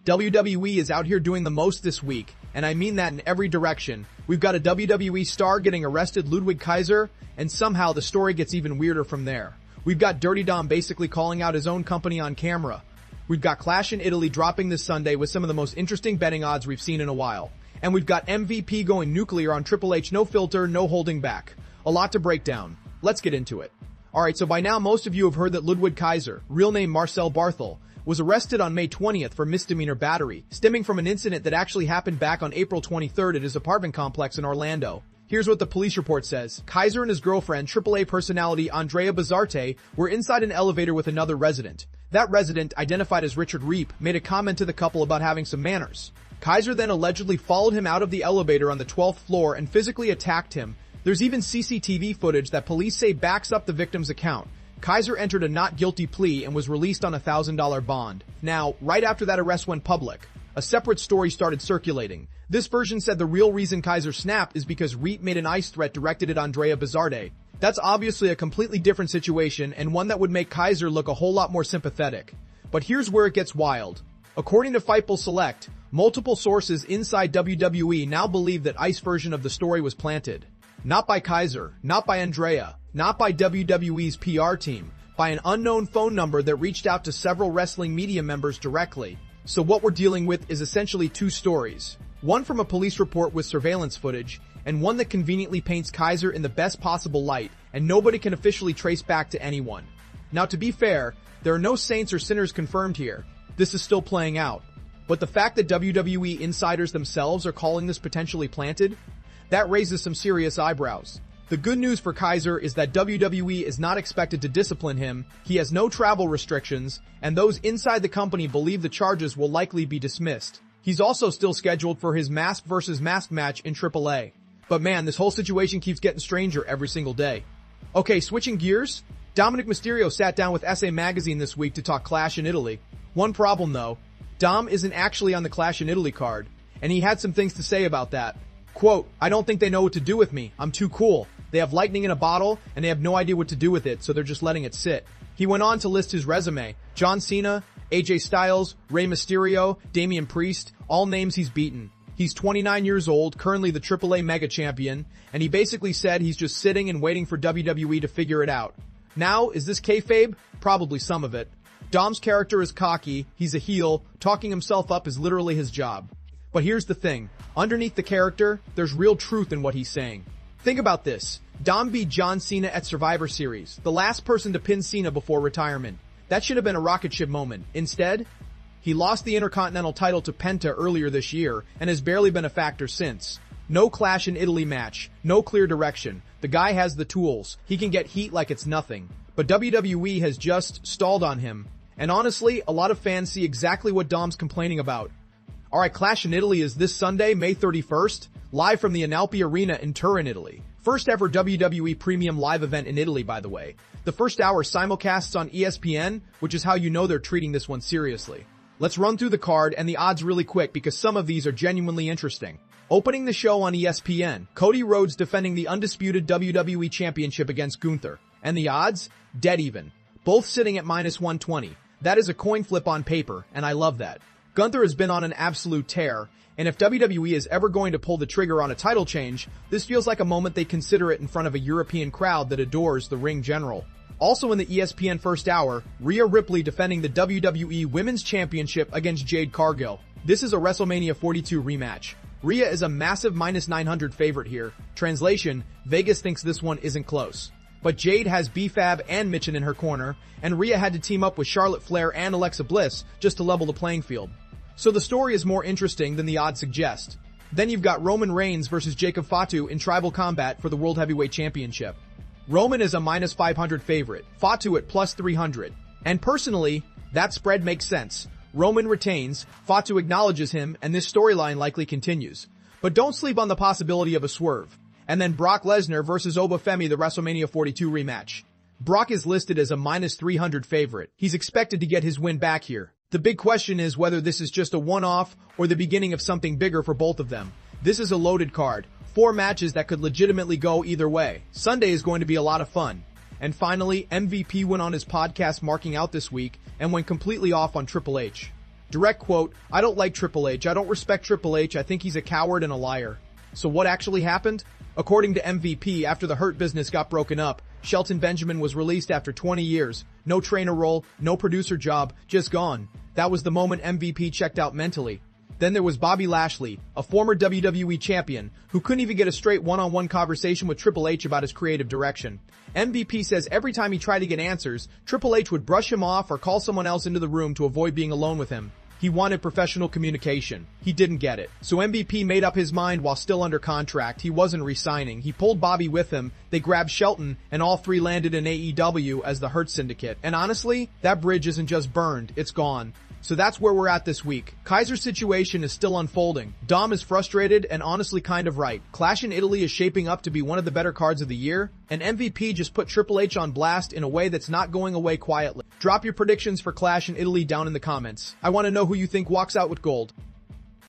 WWE is out here doing the most this week, and I mean that in every direction. We've got a WWE star getting arrested, Ludwig Kaiser, and somehow the story gets even weirder from there. We've got Dirty Dom basically calling out his own company on camera. We've got Clash in Italy dropping this Sunday with some of the most interesting betting odds we've seen in a while. And we've got MVP going nuclear on Triple H, no filter, no holding back. A lot to break down. Let's get into it. Alright, so by now most of you have heard that Ludwig Kaiser, real name Marcel Barthel, was arrested on May 20th for misdemeanor battery, stemming from an incident that actually happened back on April 23rd at his apartment complex in Orlando. Here's what the police report says. Kaiser and his girlfriend, AAA personality Andrea Bazzarte, were inside an elevator with another resident. That resident, identified as Richard Reap, made a comment to the couple about having some manners. Kaiser then allegedly followed him out of the elevator on the 12th floor and physically attacked him. There's even CCTV footage that police say backs up the victim's account. Kaiser entered a not guilty plea and was released on a $1,000 bond. Now, right after that arrest went public, a separate story started circulating. This version said the real reason Kaiser snapped is because Reap made an ice threat directed at Andrea Bazzarte. That's obviously a completely different situation and one that would make Kaiser look a whole lot more sympathetic. But here's where it gets wild. According to Fightful Select, multiple sources inside WWE now believe that ice version of the story was planted. Not by Kaiser, not by Andrea, not by WWE's PR team, by an unknown phone number that reached out to several wrestling media members directly. So what we're dealing with is essentially two stories. One from a police report with surveillance footage, and one that conveniently paints Kaiser in the best possible light, and nobody can officially trace back to anyone. Now to be fair, there are no saints or sinners confirmed here. This is still playing out. But the fact that WWE insiders themselves are calling this potentially planted, that raises some serious eyebrows. The good news for Kaiser is that WWE is not expected to discipline him, he has no travel restrictions, and those inside the company believe the charges will likely be dismissed. He's also still scheduled for his mask versus mask match in AAA. But man, this whole situation keeps getting stranger every single day. Okay, switching gears, Dominic Mysterio sat down with SA Magazine this week to talk Clash in Italy. One problem though, Dom isn't actually on the Clash in Italy card, and he had some things to say about that. Quote, "I don't think they know what to do with me. I'm too cool. They have lightning in a bottle, and they have no idea what to do with it, so they're just letting it sit." He went on to list his resume. John Cena, AJ Styles, Rey Mysterio, Damian Priest, all names he's beaten. He's 29 years old, currently the AAA Mega Champion, and he basically said he's just sitting and waiting for WWE to figure it out. Now, is this kayfabe? Probably some of it. Dom's character is cocky, he's a heel, talking himself up is literally his job. But here's the thing, underneath the character, there's real truth in what he's saying. Think about this. Dom beat John Cena at Survivor Series, the last person to pin Cena before retirement. That should have been a rocket ship moment. Instead, he lost the Intercontinental title to Penta earlier this year and has barely been a factor since. No Clash in Italy match, no clear direction. The guy has the tools. He can get heat like it's nothing. But WWE has just stalled on him. And honestly, a lot of fans see exactly what Dom's complaining about. Alright, Clash in Italy is this Sunday, May 31st, live from the Analpi Arena in Turin, Italy. First ever WWE premium live event in Italy, by the way. The first hour simulcasts on ESPN, which is how you know they're treating this one seriously. Let's run through the card and the odds really quick because some of these are genuinely interesting. Opening the show on ESPN, Cody Rhodes defending the undisputed WWE Championship against Gunther. And the odds? Dead even. Both sitting at -120. That is a coin flip on paper, and I love that. Gunther has been on an absolute tear, and if WWE is ever going to pull the trigger on a title change, this feels like a moment they consider it in front of a European crowd that adores the ring general. Also in the ESPN first hour, Rhea Ripley defending the WWE Women's Championship against Jade Cargill. This is a WrestleMania 42 rematch. Rhea is a massive -900 favorite here. Translation, Vegas thinks this one isn't close. But Jade has B-Fab and Mitchin in her corner, and Rhea had to team up with Charlotte Flair and Alexa Bliss just to level the playing field. So the story is more interesting than the odds suggest. Then you've got Roman Reigns versus Jacob Fatu in tribal combat for the World Heavyweight Championship. Roman is a -500 favorite, Fatu at +300. And personally, that spread makes sense. Roman retains, Fatu acknowledges him, and this storyline likely continues. But don't sleep on the possibility of a swerve. And then Brock Lesnar versus Obafemi, the WrestleMania 42 rematch. Brock is listed as a -300 favorite. He's expected to get his win back here. The big question is whether this is just a one-off or the beginning of something bigger for both of them. This is a loaded card. 4 matches that could legitimately go either way. Sunday is going to be a lot of fun. And finally, MVP went on his podcast marking out this week and went completely off on Triple H. Direct quote, "I don't like Triple H. I don't respect Triple H. I think he's a coward and a liar." So what actually happened? According to MVP, after the Hurt Business got broken up, Shelton Benjamin was released after 20 years. No trainer role, no producer job, just gone. That was the moment MVP checked out mentally. Then there was Bobby Lashley, a former WWE champion, who couldn't even get a straight one-on-one conversation with Triple H about his creative direction. MVP says every time he tried to get answers, Triple H would brush him off or call someone else into the room to avoid being alone with him. He wanted professional communication. He didn't get it. So MVP made up his mind while still under contract. He wasn't re-signing. He pulled Bobby with him. They grabbed Shelton, and all three landed in AEW as the Hurt Syndicate. And honestly, that bridge isn't just burned, it's gone. So that's where we're at this week. Kaiser's situation is still unfolding. Dom is frustrated and honestly kind of right. Clash in Italy is shaping up to be one of the better cards of the year, and MVP just put Triple H on blast in a way that's not going away quietly. Drop your predictions for Clash in Italy down in the comments. I want to know who you think walks out with gold.